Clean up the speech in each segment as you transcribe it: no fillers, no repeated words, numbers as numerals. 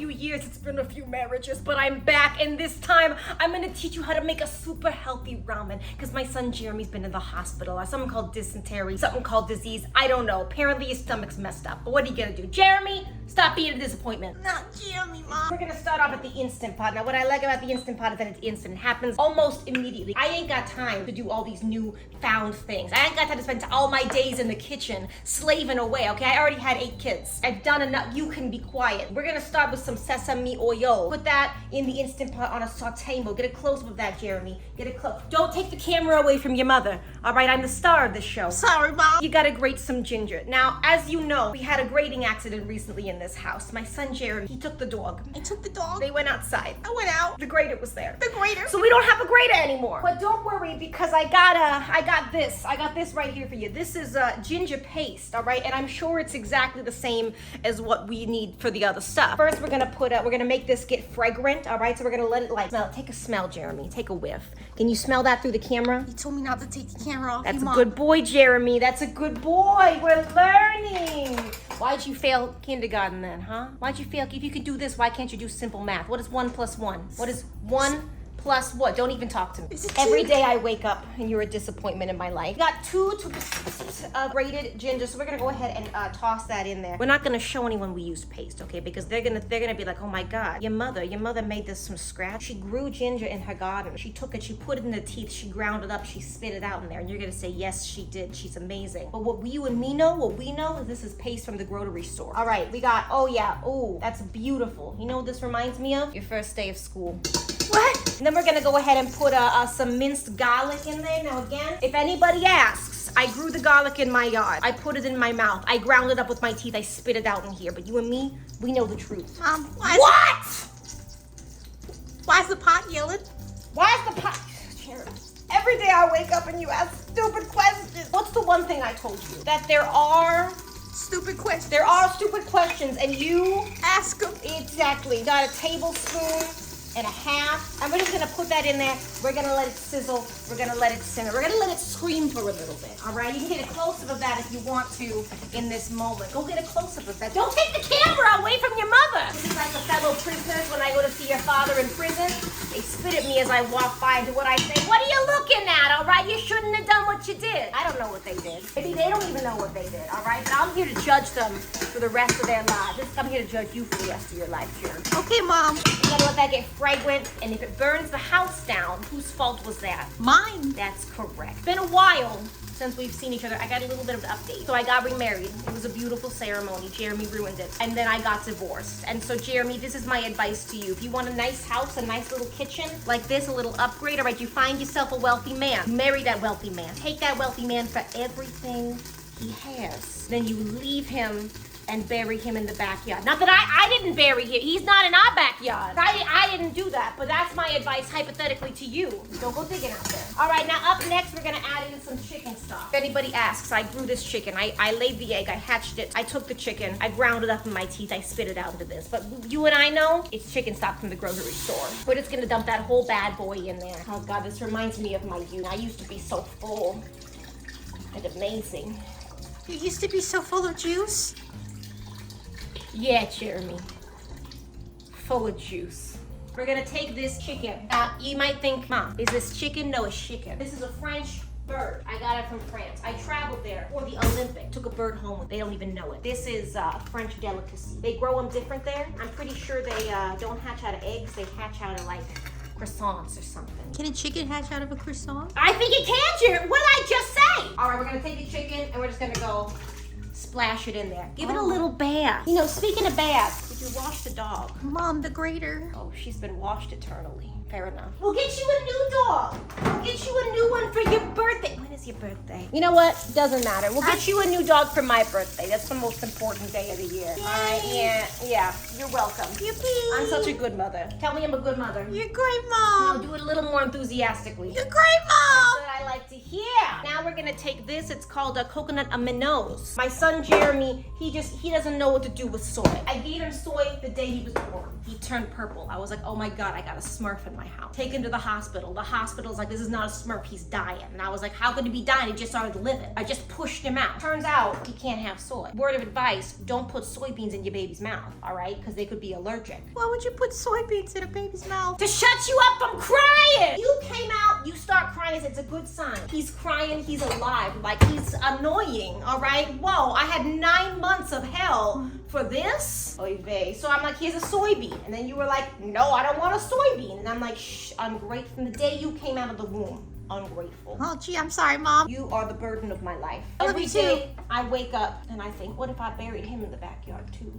few years, it's been a few marriages, but I'm back, and this time I'm gonna teach you how to make a super healthy ramen, because my son Jeremy's been in the hospital, or something called dysentery, something called disease, I don't know. Apparently his stomach's messed up, but what are you gonna do? Jeremy, stop being a disappointment. Not Jeremy, Mom. We're gonna start off at the Instant Pot. Now what I like about the Instant Pot is that it's instant. It happens almost immediately. I ain't got time to do all these new found things. I ain't got time to spend all my days in the kitchen slaving away, okay? I already had 8 kids. I've done enough. You can be quiet. We're gonna start with some sesame oil. Put that in the Instant Pot on a saute mode. Get a close-up of that, Jeremy. Get a close. Don't take the camera away from your mother. All right, I'm the star of this show. Sorry, Mom. You gotta grate some ginger. Now, as you know, we had a grating accident recently in this house. My son Jeremy, he took the dog. I took the dog. They went outside. I went out. The grater was there. The grater. So we don't have a grater anymore. But don't worry, because I got this. I got this right here for you. This is ginger paste, all right? And I'm sure it's exactly the same as what we need for the other stuff. First, we're gonna make this get fragrant, all right? So we're gonna let it smell. Take a smell, Jeremy. Take a whiff. Can you smell that through the camera? You told me not to take the camera off. That's you, a Mom. good boy, Jeremy. That's a good boy. We're learning. Why'd you fail kindergarten then, huh? Why'd you fail? If you could do this, why can't you do simple math? What is 1 + 1? What is 1 + what? Don't even talk to me. Is it Every two? day I wake up and you're a disappointment in my life. Got 2 grated ginger, so we're gonna go ahead and toss that in there. We're not gonna show anyone we used paste, okay? Because they're gonna be like, oh my God, your mother made this from scratch. She grew ginger in her garden. She took it, she put it in the teeth, she ground it up, she spit it out in there, and you're gonna say, yes, she did. She's amazing. But what you and me know, what we know is this is paste from the grocery store. All right, we got, oh yeah, oh, that's beautiful. You know what this reminds me of? Your first day of school. What? And then we're gonna go ahead and put some minced garlic in there. Now again, if anybody asks, I grew the garlic in my yard. I put it in my mouth. I ground it up with my teeth. I spit it out in here. But you and me, we know the truth. Mom, What? Why is the pot yelling? Why is the pot? Every day I wake up and you ask stupid questions. What's the one thing I told you? That there are Stupid question. stupid questions and you Ask them. exactly. Got a tablespoon and a half. And we're just gonna put that in there. We're gonna let it sizzle. We're gonna let it simmer. We're gonna let it scream for a little bit, all right? You can get a close-up of that if you want to in this moment. Go get a close-up of that. Don't take the camera away from your mother. This is like the fellow prisoners when I go to see your father in prison. They spit at me as I walk by and do what I say. What are you looking at, all right? You shouldn't have done what you did. I don't know what they did. Maybe they don't even know what they did, all right? But I'm here to judge them for the rest of their lives. I'm here to judge you for the rest of your life, Jeremy. Okay, Mom. You gotta let that get fragrant, and if it burns the house down, whose fault was that? Mine. That's correct. It's been a while since we've seen each other. I got a little bit of an update. So I got remarried. It was a beautiful ceremony. Jeremy ruined it. And then I got divorced. And so Jeremy, this is my advice to you. If you want a nice house, a nice little kitchen like this, a little upgrade, all right, you find yourself a wealthy man. Marry that wealthy man. Take that wealthy man for everything he has. Then you leave him and bury him in the backyard. Not that I didn't bury him. He's not in our backyard. I didn't do that, but that's my advice hypothetically to you. Don't go digging out there. All right, now up next, we're gonna add in some chicken stock. If anybody asks, I grew this chicken. I laid the egg, I hatched it, I took the chicken, I ground it up in my teeth, I spit it out into this. But you and I know it's chicken stock from the grocery store. We're just gonna dump that whole bad boy in there. Oh God, this reminds me of my youth. I used to be so full and amazing. You used to be so full of juice. Yeah, Jeremy. Full of juice. We're gonna take this chicken. Now, you might think, Mom, is this chicken? No, it's chicken. This is a French bird. I got it from France. I traveled there for the Olympic. Took a bird home. They don't even know it. This is a French delicacy. They grow them different there. I'm pretty sure they don't hatch out of eggs. They hatch out of like croissants or something. Can a chicken hatch out of a croissant? I think it can, Jeremy. What did I just say? All right, we're gonna take the chicken and we're just gonna go splash it in there. Give it a little bath. You know, speaking of baths, did you wash the dog? Mom, the grater. Oh, she's been washed eternally. Fair enough. We'll get you a new dog. We'll get you a new one for your birthday. When is your birthday? You know what? Doesn't matter. We'll get you a new dog for my birthday. That's the most important day of the year. Yay. All right, yeah. You're welcome. Yippee. I'm such a good mother. Tell me I'm a good mother. You're great, No, Mom. do it a little more enthusiastically. You're great, Mom. That's what I like to hear. God. Now we're gonna take this. It's called a coconut aminos. My son Jeremy, he doesn't know what to do with soy. I gave him soy the day he was born. He turned purple. I was like, oh my God, I got a Smurf in my house. Take him to the hospital. The hospital's like, this is not a Smurf, he's dying. And I was like, how could he be dying? He just started living. I just pushed him out. Turns out he can't have soy. Word of advice, don't put soybeans in your baby's mouth, all right? Because they could be allergic. Why would you put soybeans in a baby's mouth? To shut you up from crying! You came out, you start crying, it's a good sign. He's crying, he's alive, like he's annoying, all right? Whoa, I had 9 months of hell for this? Oy vey. So I'm like, here's a soybean. And then you were like, no, I don't want a soybean. And I'm like, shh, ungrateful. From the day you came out of the womb, ungrateful. Oh, gee, I'm sorry, Mom. You are the burden of my life. I love Every you too. day I wake up and I think, what if I buried him in the backyard too?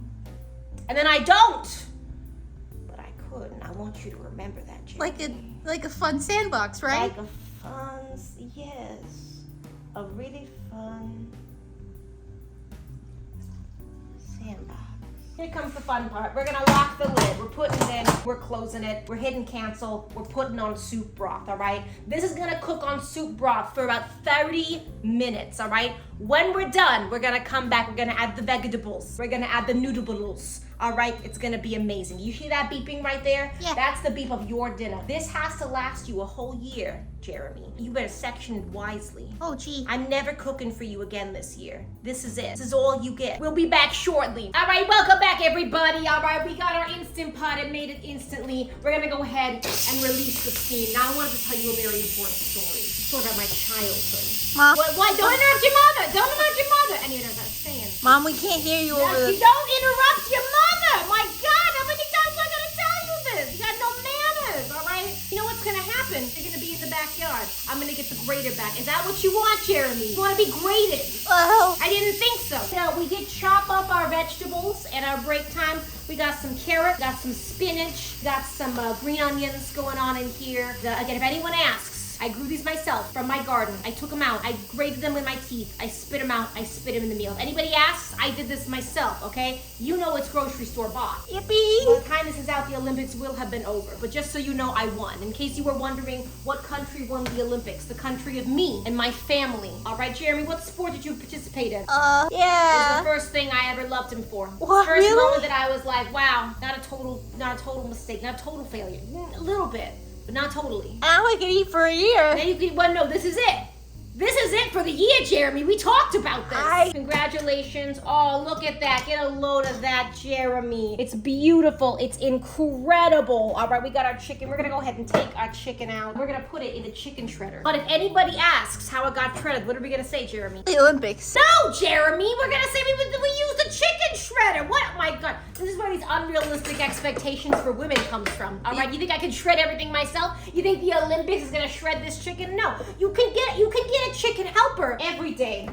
And then I don't. But I could, and I want you to remember that, Jeremy. Like a fun sandbox, right? Like a fun, yes. A really fun sandbox. Here comes the fun part. We're gonna lock the lid. We're putting it in, we're closing it, we're hitting cancel, we're putting on soup broth, all right? This is gonna cook on soup broth for about 30 minutes, all right? When we're done, we're gonna come back, we're gonna add the vegetables, we're gonna add the noodles, all right? It's gonna be amazing. You hear that beeping right there? Yeah. That's the beep of your dinner. This has to last you a whole year, Jeremy. You better section it wisely. Oh, gee. I'm never cooking for you again this year. This is it. This is all you get. We'll be back shortly. All right, welcome back, everybody. All right, we got our Instant Pot. It made it instantly. We're gonna go ahead and release the steam. Now I wanted to tell you a very important story. It's sort of my childhood. Mom. What? Don't interrupt your mother. Don't interrupt your mother. And you know what I'm saying. Mom, we can't hear you over You the... don't interrupt your mother. My God, how many times am I gonna tell you this? You got no manners, all right? You know what's gonna happen? You're gonna be in the backyard. I'm gonna get the grater back. Is that what you want, Jeremy? You wanna be grated? Oh. I didn't think so. So we did chop up our vegetables at our break time. We got some carrot, got some spinach, got some green onions going on in here. Again, if anyone asks, I grew these myself from my garden. I took them out. I grated them with my teeth. I spit them out. I spit them in the meal. If anybody asks, I did this myself, okay? You know it's grocery store bought. Yippee. By the time this is out, the Olympics will have been over. But just so you know, I won. In case you were wondering what country won the Olympics, the country of me and my family. All right, Jeremy, what sport did you participate in? It was Yeah. the first thing I ever loved him for. What, First really? moment that I was like, wow, not a total mistake, not a total failure. A little bit, but not totally. Now I can eat for a year. Then you can, well, no, this is it. This is it for the year, Jeremy. We talked about this. Congratulations. Oh, look at that. Get a load of that, Jeremy. It's beautiful. It's incredible. All right, we got our chicken. We're going to go ahead and take our chicken out. We're going to put it in the chicken shredder. But if anybody asks how it got shredded, what are we going to say, Jeremy? The Olympics. No, Jeremy. We're going to say we used the chicken shredder. What? Oh, my God. This is where these unrealistic expectations for women comes from. All right, you think I can shred everything myself? You think the Olympics is going to shred this chicken? No. You can get a chicken helper every day.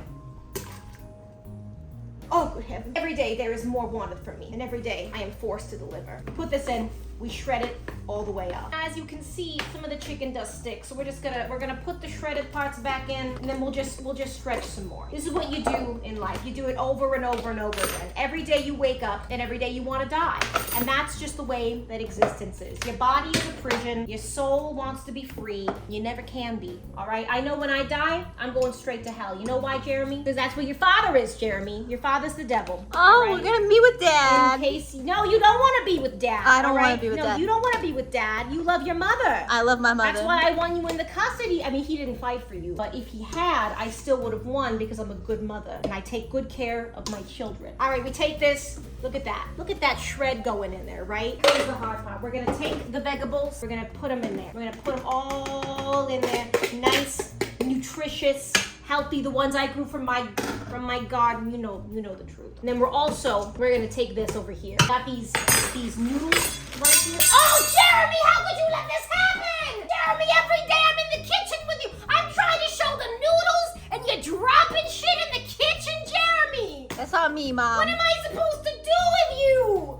Oh, good heavens. Every day there is more wanted from me, and every day I am forced to deliver. Put this in, we shred it all the way up. As you can see, some of the chicken does stick, so we're gonna put the shredded parts back in, and then we'll just stretch some more. This is what you do in life. You do it over and over and over again. Every day you wake up, and every day you want to die. And that's just the way that existence is. Your body is a prison, your soul wants to be free, you never can be, all right? I know when I die, I'm going straight to hell. You know why, Jeremy? Because that's where your father is, Jeremy. Your father's the devil. Oh, right? we're gonna meet with In Dad. case, no, you don't want to be with Dad. I don't all wanna right? be with no, Dad. you don't want to be with Dad. You love your mother. I love my mother. That's why I won you in the custody. I mean, he didn't fight for you, but if he had, I still would have won because I'm a good mother and I take good care of my children. All right, we take this. Look at that. Look at that shred going in there, right? Here's the hard part. We're gonna take the vegetables. We're gonna put them in there. We're gonna put them all in there. Nice, nutritious, healthy. The ones I grew from my garden. You know the truth. And then we're gonna take this over here. Got these noodles right here. Oh, Jeremy, how could you let this happen? Jeremy, every day I'm in the kitchen with you. I'm trying to show the noodles and you're dropping shit in the kitchen, Jeremy. That's not me, Mom. What am I supposed to do with you?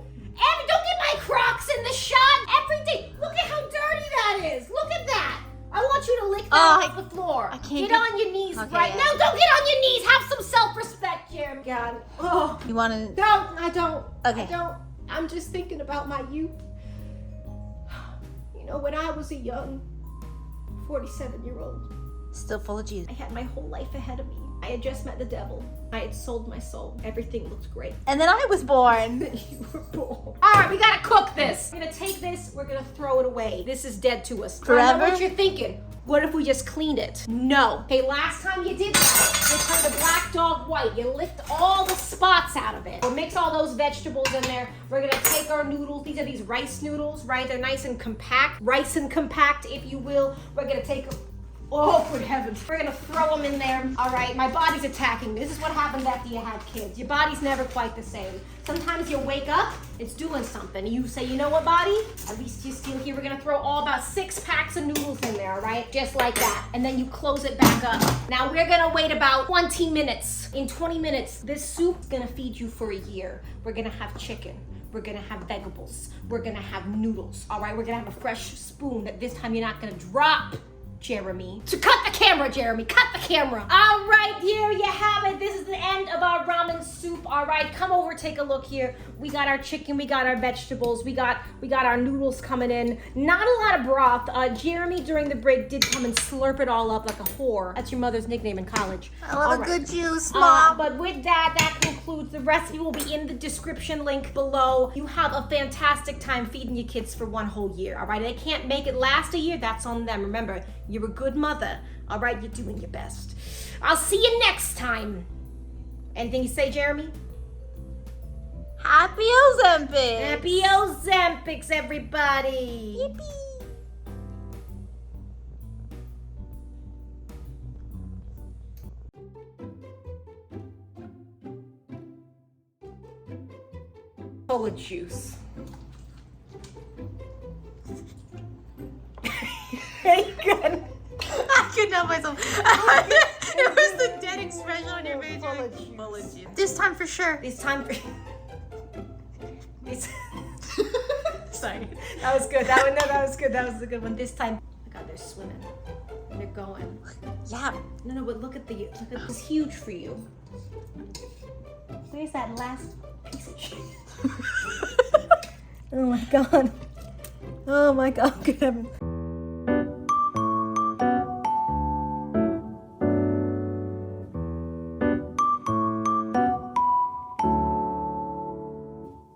Don't get my Crocs in the shot every day. Look at how dirty that is. Look at that. I want you to lick that off the floor. I can't get on your knees Okay, right yeah. now. Don't get on your knees. Have some self-respect, Jeremy. God. Oh. You wanna... No, I don't. Okay. I don't. I'm just thinking about my youth. You know, when I was a young 47-year-old, Still full of juice. I had my whole life ahead of me. I had just met the devil. I had sold my soul. Everything looked great. And then I was born. You were born. All right, we gotta cook this. We're gonna take this, we're gonna throw it away. This is dead to us. Forever? I know what you're thinking. What if we just cleaned it? No. Okay, last time you did that, you turn the black dog white. You lift all the spots out of it. We'll mix all those vegetables in there. We're gonna take our noodles. These are these rice noodles, right? They're nice and compact. Rice and compact, if you will. We're gonna take them. Oh, good heavens. We're gonna throw them in there. All right, my body's attacking me. This is what happens after you have kids. Your body's never quite the same. Sometimes you wake up, it's doing something. You say, you know what, body? At least you're still here. We're gonna throw all about 6 packs of noodles in there, all right? Just like that. And then you close it back up. Now we're gonna wait about 20 minutes. In 20 minutes, this soup's gonna feed you for a year. We're gonna have chicken. We're gonna have vegetables. We're gonna have noodles, all right? We're gonna have a fresh spoon that this time you're not gonna drop, Jeremy. So cut the camera, Jeremy, cut the camera. All right, here you have it. This is the end of our ramen soup, all right? Come over, take a look here. We got our chicken, we got our vegetables, we got our noodles coming in. Not a lot of broth. Jeremy, during the break, did come and slurp it all up like a whore. That's your mother's nickname in college. I love All a right. good juice, Mom. But with that, that concludes. The recipe will be in the description link below. You have a fantastic time feeding your kids for 1 whole year, all right? They can't make it last a year, that's on them. Remember, you're a good mother, all right? You're doing your best. I'll see you next time. Anything you say, Jeremy? Happy Ozempic. Happy Ozempics, everybody. Yippee. Full of juice. Very good. I couldn't help myself. It was the dead expression on your face. Full of juice. Full of juice. This time for sure. This time for... This... Sorry. That was good. That was good. That was a good one. This time, oh God, they're swimming. They're going. Yeah. No, but look at this huge for you. Where's that last piece of shit? Oh my God. Oh my God. Good heavens.